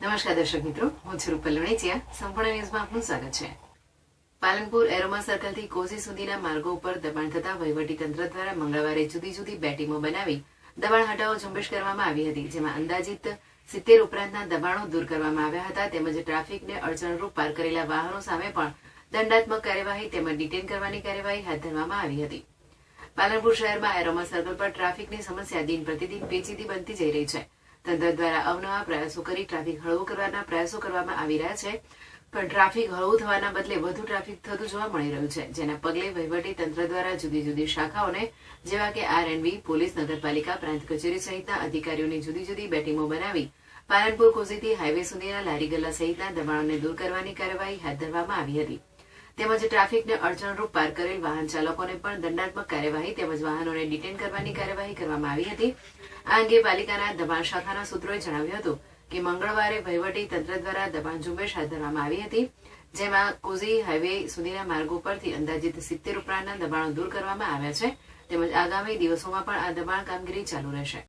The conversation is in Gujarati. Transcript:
નમસ્કાર દર્શક મિત્રો, હું છું રૂપલ લણેચિયા. સંપૂર્ણ ન્યૂઝમાં આપનું સ્વાગત છે. પાલનપુર એરોમા સર્કલથી કોઝી સુધીના માર્ગો ઉપર દબાણ થતા વહીવટીતંત્ર દ્વારા મંગળવારે જુદી જુદી બે ટીમો બનાવી દબાણ હટાવો ઝુંબેશ કરવામાં આવી હતી, જેમાં અંદાજિત 70 ઉપરાંતના દબાણો દૂર કરવામાં આવ્યા હતા. તેમજ ટ્રાફિકને અડચણરૂપ પાર કરેલા વાહનો સામે પણ દંડાત્મક કાર્યવાહી તેમજ ડિટેન કરવાની કાર્યવાહી હાથ ધરવામાં આવી હતી. પાલનપુર શહેરમાં એરોમા સર્કલ પર ટ્રાફિકની સમસ્યા દિન પ્રતિદિન પેચીદી બનતી જઈ રહી છે. તંત્ર દ્વારા અવનવા પ્રયાસો કરી ટ્રાફિક હળવું કરવાના પ્રયાસો કરવામાં આવી રહ્યા છે, પણ ટ્રાફિક હળવું થવાના બદલે વધુ ટ્રાફિક થતું જોવા મળી રહ્યું છે, જેના પગલે વહીવટી તંત્ર દ્વારા જુદી જુદી શાખાઓને જેવા કે આરએનબી, પોલીસ, નગરપાલિકા, પ્રાંત કચેરી સહિતના અધિકારીઓની જુદી જુદી બે ટીમો બનાવી પાલનપુર કોઝીથી હાઈવે સુધીના લારી ગલ્લા સહિતના દબાણોને દૂર કરવાની કાર્યવાહી હાથ ધરવામાં આવી હતી. તેમજ ટ્રાફિકને અડચણરૂપ પાર કરેલ વાહન ચાલકોને પણ દંડાત્મક કાર્યવાહી તેમજ વાહનોને ડિટેન કરવાની કાર્યવાહી કરવામાં આવી હતી. આ અંગે પાલિકાના દબાણ શાખાના સૂત્રોએ જણાવ્યું હતું કે મંગળવારે વહીવટી તંત્ર દ્વારા દબાણ ઝુંબેશ હાથ ધરવામાં આવી હતી, જેમાં કોઝી હાઈવે સુધીના માર્ગો પરથી અંદાજિત 70 ઉપરાંતના દબાણો દૂર કરવામાં આવ્યા છે. તેમજ આગામી દિવસોમાં પણ આ દબાણ કામગીરી ચાલુ રહેશે.